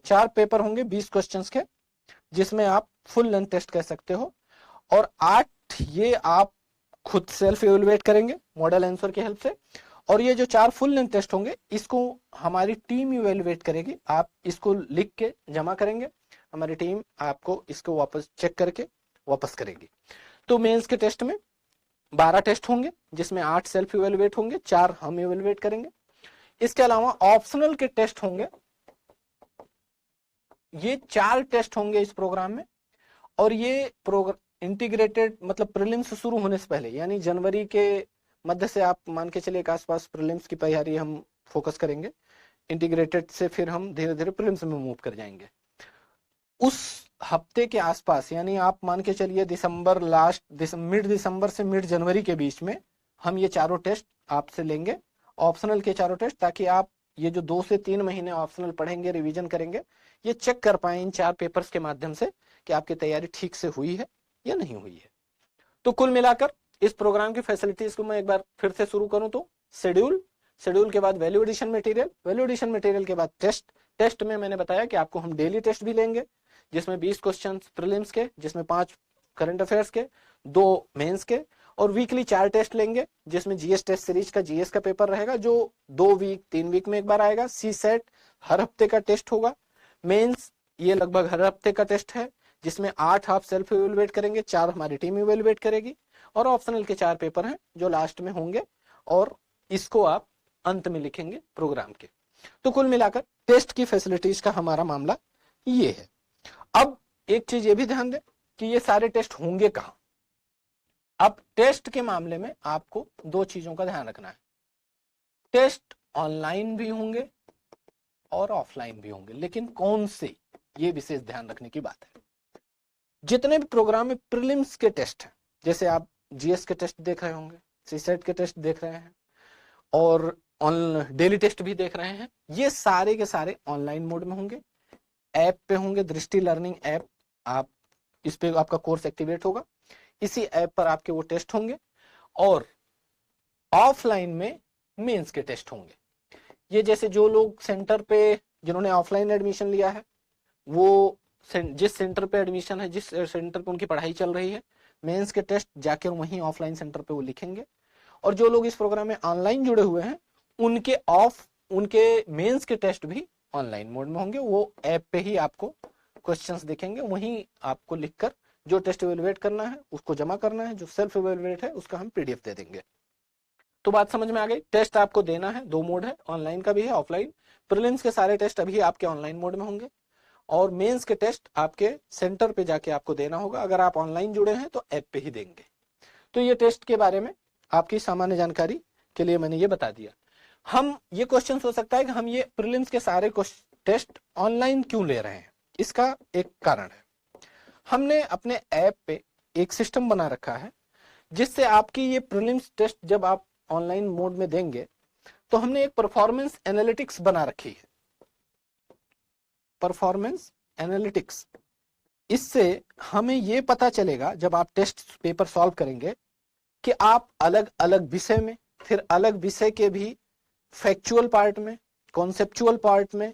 4 पेपर होंगे 20 क्वेश्चंस के, जिसमें आप फुल लेंथ टेस्ट कह सकते हो। और 8 ये आप खुद सेल्फ इवेलुएट करेंगे मॉडल आंसर की हेल्प से, और ये जो 4 फुल लेंथ टेस्ट होंगे इसको हमारी टीम इवेलुएट करेगी। आप इसको लिख के जमा करेंगे, हमारी टीम आपको इसको वापस चेक करके वापस करेगी। तो मेंस के टेस्ट में 12 टेस्ट होंगे, जिसमें 8 सेल्फ इवेलुएट होंगे, 4 हम इवेलुएट करेंगे। इसके अलावा ऑप्शनल के टेस्ट होंगे, ये 4 टेस्ट होंगे इस प्रोग्राम में। और ये प्रोग्राम इंटीग्रेटेड मतलब प्रीलिम्स शुरू होने से पहले, यानी जनवरी के मध्य से आप मान के चलिए आसपास प्रीलिम्स की तैयारी हम फोकस करेंगे। इंटीग्रेटेड से फिर हम धीरे धीरे प्रीलिम्स में मूव कर जाएंगे। उस हफ्ते के आसपास, यानी आप मान के चलिए दिसंबर मिड दिसंबर से मिड जनवरी के बीच में हम ये चारों टेस्ट आपसे लेंगे, ऑप्शनल के चारों टेस्ट, ताकि आप ये जो 2 से 3 महीने ऑप्शनल पढ़ेंगे, रिवीजन करेंगे, ये चेक कर पाए इन 4 पेपर्स के माध्यम से कि आपकी तैयारी ठीक से हुई है या नहीं हुई है। तो कुल मिलाकर इस प्रोग्राम की फैसिलिटीज को मैं एक बार फिर से शुरू करूं तो शेड्यूल के बाद वैल्यू एडिशन मटेरियल के बाद टेस्ट में मैंने बताया कि आपको हम डेली टेस्ट भी लेंगे, जिसमें 20 क्वेश्चन प्रीलिम्स के, जिसमें 5 करंट अफेयर्स के, 2 मेंस के, और वीकली 4 टेस्ट लेंगे, जिसमें जीएस टेस्ट सीरीज का जीएस का पेपर रहेगा जो 3 वीक में एक बार आएगा। सी सेट हर हफ्ते का टेस्ट होगा। मेंस ये लगभग हर हफ्ते का टेस्ट है, जिसमें 8 आप सेल्फ इवेलुएट करेंगे, 4 हमारी टीम इवेलुएट करेगी, और ऑप्शनल के 4 पेपर हैं जो लास्ट में होंगे, और इसको आप अंत में लिखेंगे प्रोग्राम के। तो कुल मिलाकर टेस्ट की फैसिलिटीज का हमारा मामला ये है। अब एक चीज ये भी ध्यान दें कि ये सारे टेस्ट होंगे कहां। अब टेस्ट के मामले में आपको 2 चीजों का ध्यान रखना है। टेस्ट ऑनलाइन भी होंगे और ऑफलाइन भी होंगे, लेकिन कौन से, ये विशेष ध्यान रखने की बात है। जितने भी प्रोग्राम में प्रीलिम्स के टेस्ट हैं, जैसे आप जीएस के टेस्ट देख रहे होंगे, सीसेट के टेस्ट देख रहे हैं, और डेली टेस्ट भी देख रहे हैं, ये सारे के सारे ऑनलाइन मोड में होंगे, ऐप पे होंगे। दृष्टि लर्निंग ऐप, आप इस पे आपका कोर्स एक्टिवेट होगा, इसी ऐप पर आपके वो टेस्ट होंगे। और ऑफलाइन में मेंस के टेस्ट होंगे। ये जैसे जो लोग सेंटर पे, जिन्होंने ऑफलाइन एडमिशन लिया है, वो जिस सेंटर पे एडमिशन है, जिस सेंटर पे उनकी पढ़ाई चल रही है, मेंस के टेस्ट जाकर वहीं ऑफलाइन सेंटर पे वो लिखेंगे। और जो लोग इस प्रोग्राम में ऑनलाइन जुड़े हुए हैं, उनके मेंस के टेस्ट भी ऑनलाइन मोड में होंगे। वो ऐप पे ही आपको क्वेश्चंस दिखेंगे, वहीं आपको लिखकर जो टेस्ट इवेलुएट करना है उसको जमा करना है, जो सेल्फ इवेलुएट है उसका हम पीडीएफ दे देंगे। तो बात समझ में आ गई। टेस्ट आपको देना है, 2 मोड है, ऑनलाइन का भी है, ऑफलाइन। प्रीलिम्स के सारे टेस्ट अभी आपके ऑनलाइन मोड में होंगे, और मेंस के टेस्ट आपके सेंटर पे जाके आपको देना होगा। अगर आप ऑनलाइन जुड़े हैं तो ऐप पे ही देंगे। तो ये टेस्ट के बारे में आपकी सामान्य जानकारी के लिए मैंने ये बता दिया। हम ये क्वेश्चन हो सकता है कि हम ये प्रीलिम्स के सारे टेस्ट ऑनलाइन क्यों ले रहे हैं। इसका एक कारण है, हमने अपने ऐप पे एक सिस्टम बना रखा है जिससे आपकी ये प्रीलिम्स टेस्ट जब आप ऑनलाइन मोड में देंगे तो हमने एक परफॉर्मेंस एनालिटिक्स बना रखी है। परफॉर्मेंस एनालिटिक्स, इससे हमें ये पता चलेगा जब आप टेस्ट पेपर सॉल्व करेंगे कि आप अलग अलग विषय में, फिर अलग विषय के भी फैक्चुअल पार्ट में, कॉन्सेप्चुअल पार्ट में,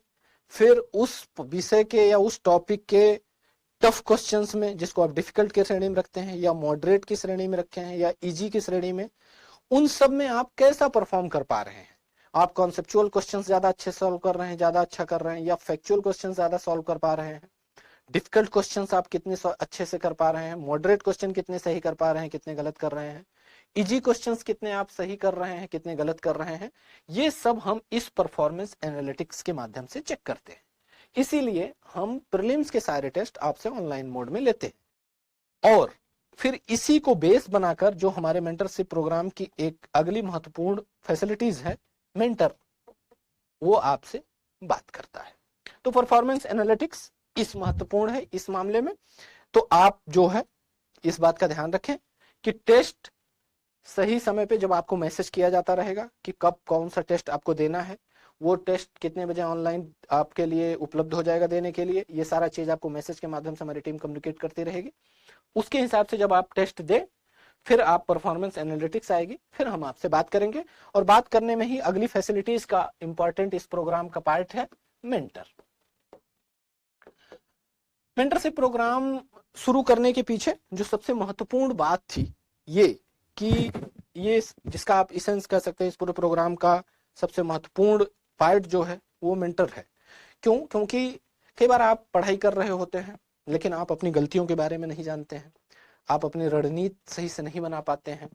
फिर उस विषय के या उस टॉपिक के टफ क्वेश्चंस में, जिसको आप डिफिकल्ट की श्रेणी में रखते हैं या मॉडरेट की श्रेणी में रखे हैं या इजी की श्रेणी में, उन सब में आप कैसा परफॉर्म कर पा रहे हैं। आप कॉन्सेप्चुअल क्वेश्चंस ज्यादा अच्छे सॉल्व कर रहे हैं, ज्यादा अच्छा कर रहे हैं, या फैक्चुअल क्वेश्चंस ज्यादा सॉल्व कर पा रहे हैं। डिफिकल्ट क्वेश्चंस आप कितने अच्छे से कर पा रहे हैं, मॉडरेट क्वेश्चन कितने सही कर पा रहे हैं, कितने गलत कर रहे हैं, इजी क्वेश्चंस कितने आप सही कर रहे हैं, कितने गलत कर रहे हैं। ये सब हम इस परफॉर्मेंस एनालिटिक्स के माध्यम से चेक करते हैं। इसीलिए हम प्रीलिम्स के सारे टेस्ट आपसे ऑनलाइन मोड में लेते हैं, और फिर इसी को बेस बनाकर जो हमारे मेंटरशिप प्रोग्राम की एक अगली महत्वपूर्ण फैसिलिटीज है, मेंटर, वो आपसे बात करता है। तो परफॉर्मेंस एनालिटिक्स इस महत्वपूर्ण है इस मामले में। तो आप जो है इस बात का ध्यान रखें कि टेस्ट सही समय पे जब आपको मैसेज किया जाता रहेगा कि कब कौन सा टेस्ट आपको देना है, वो टेस्ट कितने बजे ऑनलाइन आपके लिए उपलब्ध हो जाएगा देने के लिए, ये सारा चीज आपको मैसेज के माध्यम से हमारी टीम कम्युनिकेट करती रहेगी। उसके हिसाब से जब आप टेस्ट दे, फिर आप परफॉर्मेंस एनालिटिक्स आएगी, फिर हम आपसे बात करेंगे। और बात करने में ही अगली फैसिलिटीज का इंपॉर्टेंट इस प्रोग्राम का पार्ट है मेंटर। मेंटरशिप प्रोग्राम शुरू करने के पीछे जो सबसे महत्वपूर्ण बात थी ये कि ये जिसका आप इसेंस कह सकते हैं इस पूरे प्रोग्राम का सबसे महत्वपूर्ण पार्ट जो है वो मेंटर है। क्यों? क्योंकि कई बार आप पढ़ाई कर रहे होते हैं लेकिन आप अपनी गलतियों के बारे में नहीं जानते हैं, आप अपनी रणनीति सही से नहीं बना पाते हैं,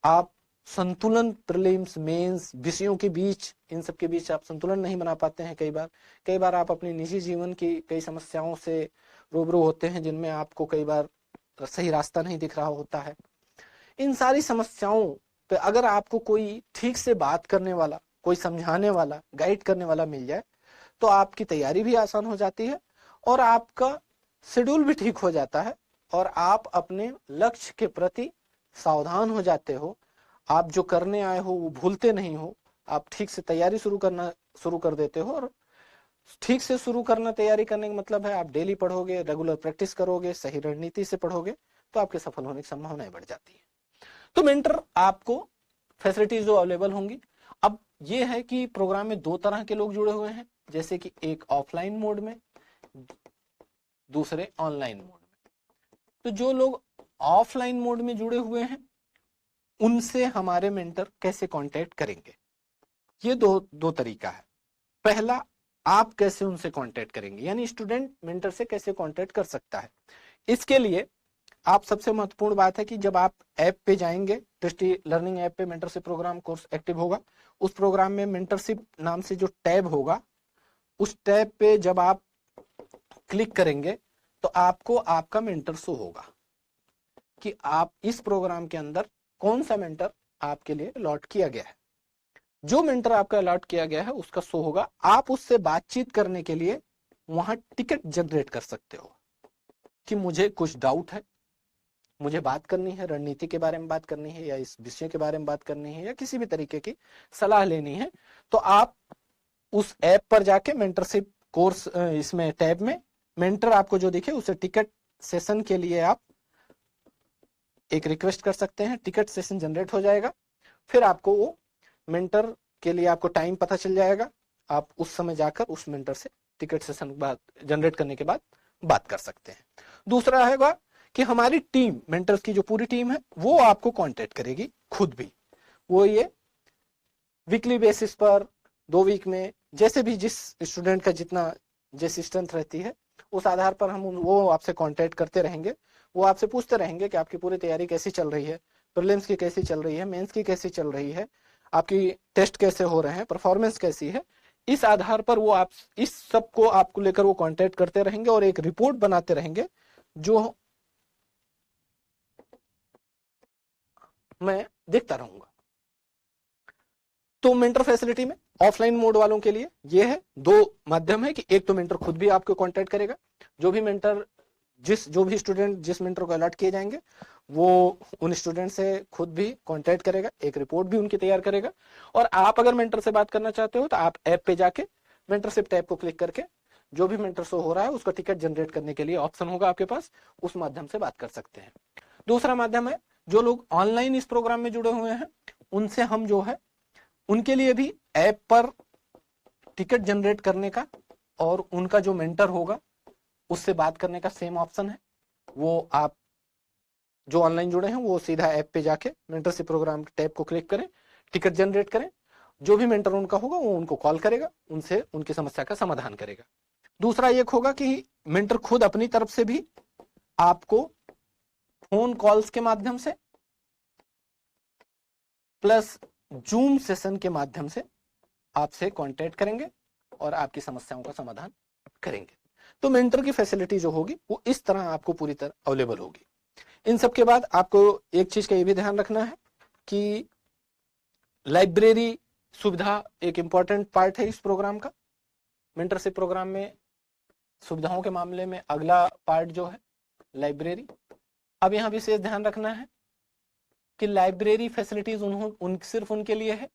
आप संतुलन प्रीलिम्स मेंस विषयों के बीच, इन सब के बीच आप संतुलन नहीं बना पाते हैं। कई बार आप अपने निजी जीवन की कई समस्याओं से रूबरू होते हैं जिनमें आपको कई बार सही रास्ता नहीं दिख रहा होता है। इन सारी समस्याओं पे अगर आपको कोई ठीक से बात करने वाला, कोई समझाने वाला, गाइड करने वाला मिल जाए तो आपकी तैयारी भी आसान हो जाती है और आपका शेड्यूल भी ठीक हो जाता है और आप अपने लक्ष्य के प्रति सावधान हो जाते हो। आप जो करने आए हो वो भूलते नहीं हो, आप ठीक से तैयारी शुरू कर देते हो। और ठीक से शुरू करना, तैयारी करने का मतलब है आप डेली पढ़ोगे, रेगुलर प्रैक्टिस करोगे, सही रणनीति से पढ़ोगे तो आपके सफल होने की संभावनाएं बढ़ जाती है। तो मेंटर आपको फैसिलिटीज जो अवेलेबल होंगी। अब ये है कि प्रोग्राम में दो तरह के लोग जुड़े हुए हैं, जैसे कि एक ऑफलाइन मोड में, दूसरे ऑनलाइन मोड में। तो जो लोग ऑफलाइन मोड में जुड़े हुए हैं उनसे हमारे मेंटर कैसे कांटेक्ट करेंगे, ये दो तरीका है। पहला, आप कैसे उनसे कांटेक्ट करेंगे, यानी स्टूडेंट मेंटर से कैसे कांटेक्ट कर सकता है। इसके लिए आप सबसे महत्वपूर्ण बात है कि जब आप ऐप पे जाएंगे, दृष्टि लर्निंग ऐप पे मेंटरशिप प्रोग्राम कोर्स एक्टिव होगा, उस प्रोग्राम में मेंटरशिप नाम से जो टैब होगा, उस टैब पे जब आप क्लिक करेंगे तो आपको आपका मेंटर शो होगा कि आप इस प्रोग्राम के अंदर कौन सा मेंटर आपके लिए अलॉट किया गया है। जो मेंटर आपका अलॉट किया गया है उसका शो होगा। आप उससे बातचीत करने के लिए वहां टिकट जनरेट कर सकते हो कि मुझे कुछ डाउट है, मुझे बात करनी है, रणनीति के बारे में बात करनी है, या इस विषय के बारे में बात करनी है, या किसी भी तरीके की सलाह लेनी है, तो आप उस ऐप पर जाके मेंटरशिप कोर्स, इसमें टैब में मेंटर आपको जो दिखे उसे टिकट सेशन के लिए आप एक रिक्वेस्ट कर सकते हैं। टिकट सेशन जनरेट हो जाएगा, फिर आपको वो मेंटर के लिए आपको टाइम पता चल जाएगा। आप उस समय जाकर उस मेंटर से टिकट सेशन जनरेट करने के बाद बात कर सकते हैं। दूसरा है कि हमारी टीम, मेंटर्स की जो पूरी टीम है, वो आपको कांटेक्ट करेगी खुद भी। वो ये वीकली बेसिस पर, 2 वीक में, जैसे भी जिस स्टूडेंट का जितना जैसी स्ट्रेंथ रहती है उस आधार पर वो आपसे कांटेक्ट करते रहेंगे। वो आपसे पूछते रहेंगे कि आपकी पूरी तैयारी कैसी चल रही है, प्रीलिम्स की कैसी चल रही है, मेंस की कैसी चल रही है, आपकी टेस्ट कैसे हो रहे हैं, परफॉर्मेंस कैसी है। इस आधार पर वो आप इस सब को आपको लेकर वो कांटेक्ट करते रहेंगे और एक रिपोर्ट बनाते रहेंगे जो मैं देखता रहूंगा। तो मेंटर फैसिलिटी में ऑफलाइन मोड वालों के लिए ये है, 2 माध्यम है कि एक तो मेंटर खुद भी आपको कांटेक्ट करेगा, जो भी स्टूडेंट जिस मेंटर को अलॉट किए जाएंगे वो उन स्टूडेंट से खुद भी कांटेक्ट करेगा, एक रिपोर्ट भी उनकी तैयार करेगा। और आप अगर मेंटर से बात करना चाहते हो तो आप ऐप पे जाके मेंटरशिप टैब को क्लिक करके जो भी मेंटर शो हो रहा है उसका टिकट जनरेट करने के लिए ऑप्शन होगा आपके पास, उस माध्यम से बात कर सकते हैं। दूसरा माध्यम है, जो लोग ऑनलाइन इस प्रोग्राम में जुड़े हुए हैं उनसे हम जो है उनके लिए भी ऐप पर टिकट जनरेट करने का और उनका जो मेंटर होगा उससे बात करने का सेम ऑप्शन है। वो आप जो ऑनलाइन जुड़े हैं वो सीधा ऐप पे जाके मेंटरशिप प्रोग्राम टैब को क्लिक करें, टिकट जनरेट करें, जो भी मेंटर उनका होगा वो उनको कॉल करेगा, उनसे उनकी समस्या का समाधान करेगा। दूसरा एक होगा कि मेंटर खुद अपनी तरफ से भी आपको फोन कॉल्स के माध्यम से प्लस जूम सेशन के माध्यम से आपसे कांटेक्ट करेंगे और आपकी समस्याओं का समाधान करेंगे। तो मेंटर की फैसिलिटी जो होगी वो इस तरह आपको पूरी तरह अवेलेबल होगी। इन सब के बाद आपको एक चीज का ये भी ध्यान रखना है कि लाइब्रेरी सुविधा एक इंपॉर्टेंट पार्ट है इस प्रोग्राम का। मेंटरशिप प्रोग्राम में सुविधाओं के मामले में अगला पार्ट जो है लाइब्रेरी। अब यहाँ विशेष ध्यान रखना है कि लाइब्रेरी फैसिलिटीज सिर्फ उनके लिए है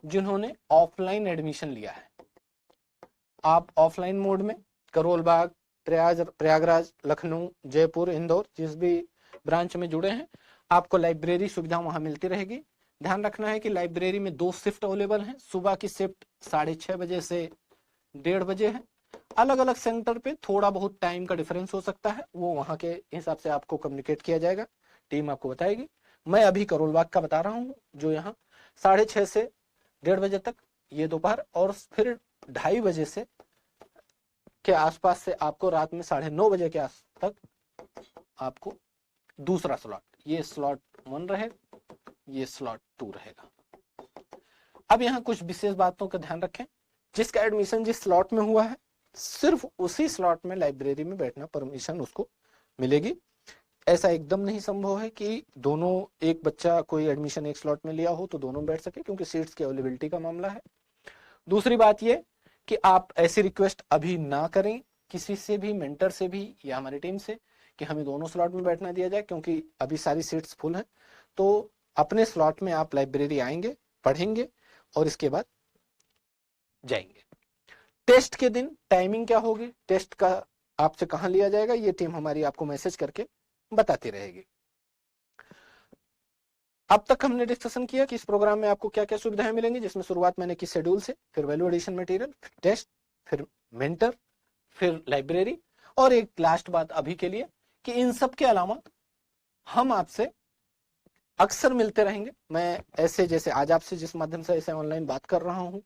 जिन्होंने ऑफलाइन एडमिशन लिया है। आप ऑफलाइन मोड में करोल बाग, प्रयागराज, लखनऊ, जयपुर, इंदौर जिस भी ब्रांच में जुड़े हैं आपको लाइब्रेरी सुविधा वहां मिलती रहेगी। ध्यान रखना है कि लाइब्रेरी में 2 शिफ्ट अवेलेबल हैं। सुबह की शिफ्ट 6:30 बजे से 1:30 बजे है। अलग अलग सेंटर पे थोड़ा बहुत टाइम का डिफरेंस हो सकता है, वो वहां के हिसाब से आपको कम्युनिकेट किया जाएगा, टीम आपको बताएगी। मैं अभी करोल बाग का बता रहा हूँ जो यहाँ 6:30 से 1:30 बजे तक ये दोपहर, और फिर 2:30 बजे से के आसपास से आपको रात में 9:30 बजे के आस तक आपको दूसरा स्लॉट, ये स्लॉट 1 रहेगा, ये स्लॉट 2 रहेगा। अब यहाँ कुछ विशेष बातों का ध्यान रखें। जिसका एडमिशन जिस स्लॉट में हुआ है सिर्फ उसी स्लॉट में लाइब्रेरी में बैठना परमिशन उसको मिलेगी। ऐसा एकदम नहीं संभव है कि दोनों, एक बच्चा कोई एडमिशन एक स्लॉट में लिया हो तो दोनों बैठ सके, क्योंकि सीट्स की अवेलेबिलिटी का मामला है। दूसरी बात ये कि आप ऐसी रिक्वेस्ट अभी ना करें किसी से भी, मेंटर से भी या हमारी टीम से, कि हमें दोनों स्लॉट में बैठना दिया जाए, क्योंकि अभी सारी सीट्स फुल हैं। तो अपने स्लॉट में आप लाइब्रेरी आएंगे, पढ़ेंगे और इसके बाद जाएंगे। टेस्ट के दिन टाइमिंग क्या होगी, टेस्ट का आपसे कहां लिया जाएगा, ये टीम हमारी आपको मैसेज करके बताती रहेगी। अब तक हमने डिस्कशन किया कि इस प्रोग्राम में आपको क्या क्या सुविधाएं मिलेंगी, जिसमें शुरुआत मैंने की शेड्यूल से, फिर वैल्यू एडिशन मटेरियल, फिर टेस्ट, फिर मेंटर, फिर लाइब्रेरी, और एक लास्ट बात अभी के लिए कि इन सब के अलावा हम आपसे अक्सर मिलते रहेंगे। मैं ऐसे, जैसे आज आपसे जिस माध्यम से ऐसे ऑनलाइन बात कर रहा हूं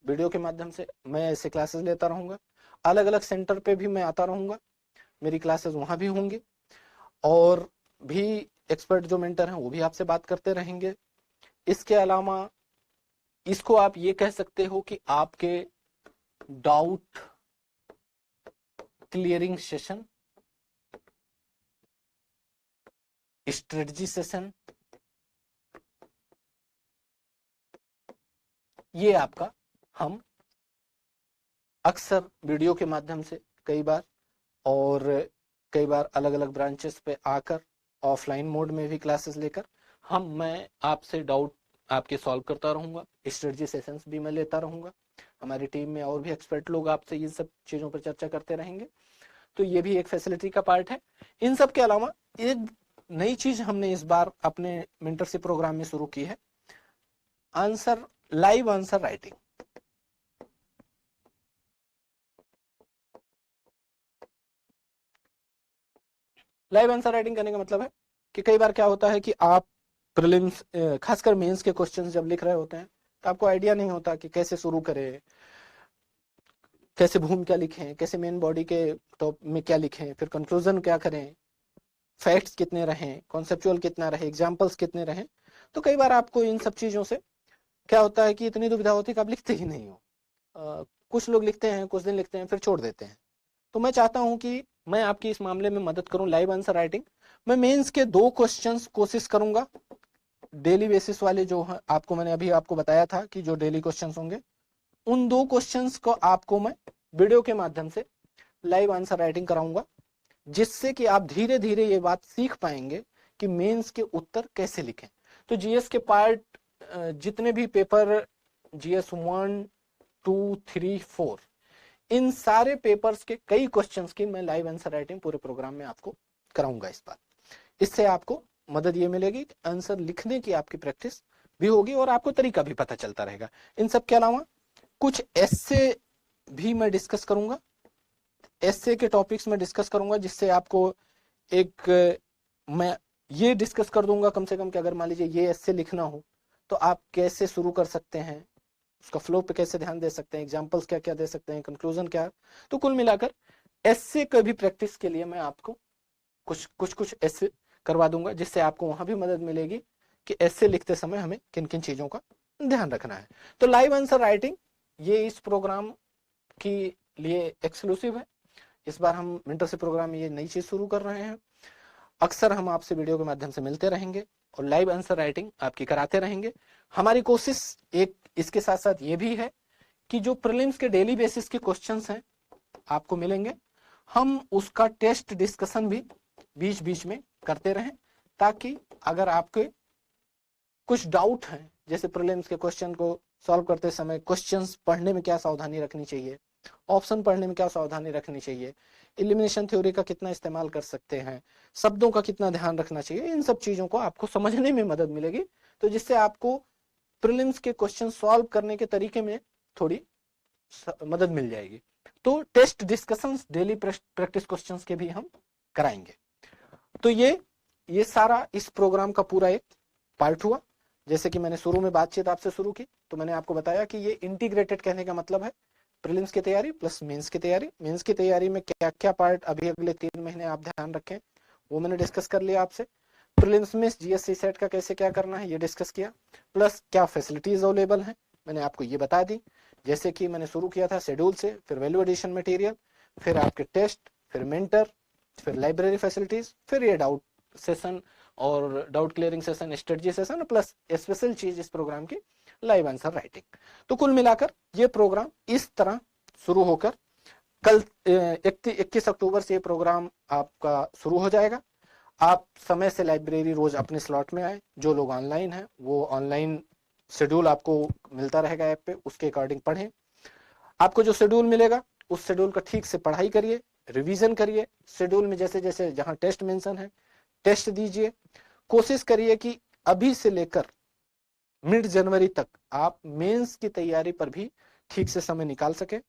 वीडियो के माध्यम से, मैं ऐसे क्लासेस लेता रहूंगा। अलग अलग सेंटर पे भी मैं आता रहूंगा, मेरी क्लासेस वहां भी होंगी, और भी एक्सपर्ट जो मेंटर हैं वो भी आपसे बात करते रहेंगे। इसके अलावा इसको आप ये कह सकते हो कि आपके doubt clearing session, strategy session, ये आपका हम अक्सर वीडियो के माध्यम से कई बार, और कई बार अलग अलग ब्रांचेस पे आकर ऑफलाइन मोड में भी क्लासेस लेकर मैं आपसे डाउट आपके सॉल्व करता रहूंगा। स्ट्रेटजी सेशंस भी मैं लेता रहूंगा। हमारी टीम में और भी एक्सपर्ट लोग आपसे इन सब चीजों पर चर्चा करते रहेंगे। तो ये भी एक फैसिलिटी का पार्ट है। इन सब के अलावा एक नई चीज हमने इस बार अपने मेंटरशिप प्रोग्राम में शुरू की है, live answer writing. Live answer writing करने का मतलब है कि कई बार क्या होता है कि आप प्रीलिम्स, खासकर मेंस के क्वेश्चंस जब लिख रहे होते हैं तो आपको आइडिया नहीं होता कि कैसे शुरू करें, कैसे भूमिका लिखें, कैसे मेन बॉडी के टॉप में क्या लिखें, फिर कंक्लूजन क्या करें, फैक्ट्स कितने रहें, कॉन्सेप्चुअल कितना रहे, एग्जाम्पल्स कितने रहें। तो कई बार आपको इन सब चीजों से क्या होता है कि इतनी दुविधा होती है कि आप लिखते ही नहीं हो। कुछ लोग लिखते हैं, कुछ दिन लिखते हैं, फिर छोड़ देते हैं। तो मैं चाहता हूं कि मैं आपकी इस मामले में मदद करूं, लाइव आंसर राइटिंग। मैं मेंस के 2 क्वेश्चंस कोशिश करूंगा डेली बेसिस वाले, जो आपको मैंने अभी आपको बताया था कि जो डेली क्वेश्चंस होंगे, उन 2 क्वेश्चंस को आपको मैं वीडियो के माध्यम से लाइव आंसर राइटिंग कराऊंगा, जिससे कि आप धीरे धीरे ये बात सीख पाएंगे कि मेंस के उत्तर कैसे लिखें। तो जीएस के पार्ट जितने भी पेपर, जीएस 1, 2, 3, 4, इन सारे पेपर्स के कई क्वेश्चंस की मैं लाइव आंसर राइटिंग पूरे प्रोग्राम में आपको कराऊंगा इस बार। इससे आपको मदद ये मिलेगी कि आंसर लिखने की आपकी प्रैक्टिस भी होगी और आपको तरीका भी पता चलता रहेगा। इन सब के अलावा कुछ एस्से भी मैं डिस्कस करूंगा, एस्से के टॉपिक्स में डिस्कस करूंगा, जिससे आपको एक, मैं ये डिस्कस कर दूंगा कम से कम कि अगर मान लीजिए ये एस्से लिखना हो तो आप कैसे शुरू कर सकते हैं, उसका फ्लो पे कैसे ध्यान दे सकते हैं, एग्जांपल्स क्या क्या दे सकते हैं, कंक्लूजन क्या। तो कुल मिलाकर एस्से का भी प्रैक्टिस के लिए मैं आपको कुछ एस्से करवा दूंगा, जिससे आपको वहां भी मदद मिलेगी कि एस्से लिखते समय हमें किन किन चीजों का ध्यान रखना है। तो लाइव आंसर राइटिंग ये इस प्रोग्राम के लिए एक्सक्लूसिव है। इस बार हम मेंटरशिप प्रोग्राम में ये नई चीज शुरू कर रहे हैं। अक्सर हम आपसे वीडियो के माध्यम से मिलते रहेंगे और लाइव आंसर राइटिंग आपकी कराते रहेंगे। हमारी कोशिश एक इसके साथ साथ ये भी है कि जो प्रीलिम्स के डेली बेसिस के क्वेश्चंस हैं आपको मिलेंगे, हम उसका टेस्ट डिस्कशन भी बीच बीच में करते रहें, ताकि अगर आपके कुछ डाउट हैं, जैसे प्रीलिम्स के क्वेश्चन को सॉल्व करते समय क्वेश्चंस पढ़ने में क्या सावधानी रखनी चाहिए, ऑप्शन पढ़ने में क्या सावधानी रखनी चाहिए, एलिमिनेशन थ्योरी का कितना इस्तेमाल कर सकते हैं, शब्दों का कितना ध्यान रखना चाहिए, इन सब चीजों को आपको समझने में मदद मिलेगी। तो जिससे आपको प्रीलिम्स के क्वेश्चन सॉल्व करने के तरीके में थोड़ी मदद मिल जाएगी। तो test discussions, daily practice questions के भी हम कराएंगे। तो ये सारा इस प्रोग्राम का पूरा एक पार्ट हुआ। जैसे कि मैंने शुरू में बातचीत आपसे शुरू की, तो मैंने आपको बताया कि ये इंटीग्रेटेड कहने का मतलब है प्रीलिम्स की तैयारी प्लस मेंस की तैयारी। मेंस की तैयारी में क्या क्या पार्ट अभी अगले 3 महीने आप ध्यान रखें, वो मैंने डिस्कस कर लिया आपसे। प्रीलिम्स में जीएससी सेट का कैसे क्या करना है ये डिस्कस किया, प्लस क्या फैसिलिटीज अवेलेबल हैं मैंने आपको ये बता दी। जैसे कि मैंने शुरू किया था शेड्यूल से, फिर वैल्यू एडिशन मटेरियल, फिर आपके टेस्ट, फिर मेंटर, फिर लाइब्रेरी फैसिलिटीज, फिर ये डाउट सेशन और doubt clearing session, strategy session, plus special चीज इस प्रोग्राम की लाइव आंसर राइटिंग। तो कुल मिलाकर ये प्रोग्राम इस तरह शुरू होकर कल 21 अक्टूबर से ये प्रोग्राम आपका शुरू हो जाएगा। आप समय से लाइब्रेरी रोज अपने स्लॉट में आए। जो लोग ऑनलाइन हैं वो ऑनलाइन शेड्यूल आपको मिलता रहेगा ऐप पे, उसके अकॉर्डिंग पढ़ें। आपको जो शेड्यूल मिलेगा उस शेड्यूल का ठीक से पढ़ाई करिए, रिवीजन करिए। शेड्यूल में जैसे जैसे जहां टेस्ट मेंशन है टेस्ट दीजिए। कोशिश करिए कि अभी से लेकर मिड जनवरी तक आप मेंस की तैयारी पर भी ठीक से समय निकाल सके।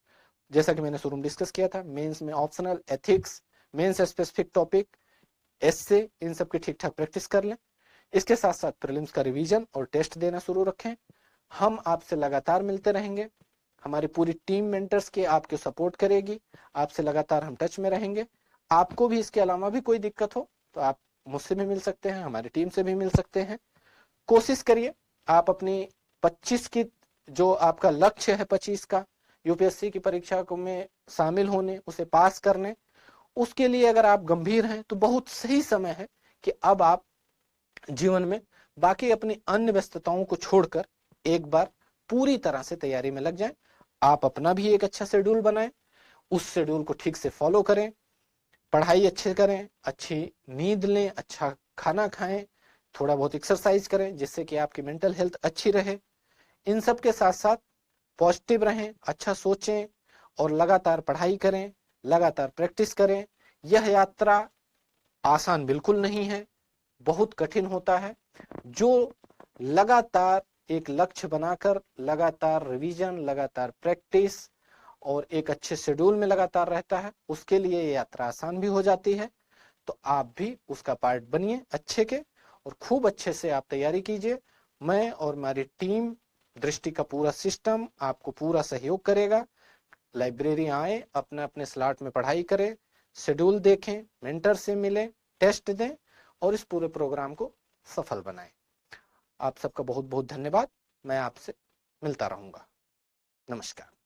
जैसा कि मैंने शुरू में डिस्कस किया था, मेंस में optional, ethics, mains specific topic, essay, इन सब की ठीक ठाक प्रैक्टिस कर लें। इसके साथ साथ प्रीलिम्स का रिवीजन और टेस्ट देना शुरू रखें। हम आपसे लगातार मिलते रहेंगे। हमारी पूरी टीम मेंटर्स के आपके सपोर्ट करेगी। आपसे लगातार हम टच में रहेंगे। आपको भी इसके अलावा भी कोई दिक्कत हो तो आप मुझसे भी मिल सकते हैं, हमारी टीम से भी मिल सकते हैं। कोशिश करिए आप अपनी 25 की जो आपका लक्ष्य है 25 का यूपीएससी की परीक्षा को में शामिल होने, उसे पास करने, उसके लिए अगर आप गंभीर हैं तो बहुत सही समय है कि अब आप जीवन में बाकी अपनी अन्य व्यस्तताओं को छोड़कर एक बार पूरी तरह से तैयारी में लग जाएं। आप अपना भी एक अच्छा शेड्यूल बनाएं, उस शेड्यूल को ठीक से फॉलो करें, पढ़ाई अच्छे करें, अच्छी नींद लें, अच्छा खाना खाएं, थोड़ा बहुत एक्सरसाइज करें जिससे कि आपकी मेंटल हेल्थ अच्छी रहे। इन सब के साथ साथ पॉजिटिव रहें, अच्छा सोचें और लगातार पढ़ाई करें, लगातार प्रैक्टिस करें। यह यात्रा आसान बिल्कुल नहीं है, बहुत कठिन होता है। जो लगातार एक लक्ष्य बनाकर लगातार रिवीजन, लगातार प्रैक्टिस और एक अच्छे शेड्यूल में लगातार रहता है, उसके लिए ये यात्रा आसान भी हो जाती है। तो आप भी उसका पार्ट बनिए अच्छे के और खूब अच्छे से आप तैयारी कीजिए। मैं और हमारी टीम, दृष्टि का पूरा सिस्टम आपको पूरा सहयोग करेगा। लाइब्रेरी आए, अपने अपने स्लॉट में पढ़ाई करें, शेड्यूल देखें, मेंटर से मिलें, टेस्ट दें और इस पूरे प्रोग्राम को सफल बनाएं। आप सबका बहुत बहुत धन्यवाद। मैं आपसे मिलता रहूंगा। नमस्कार।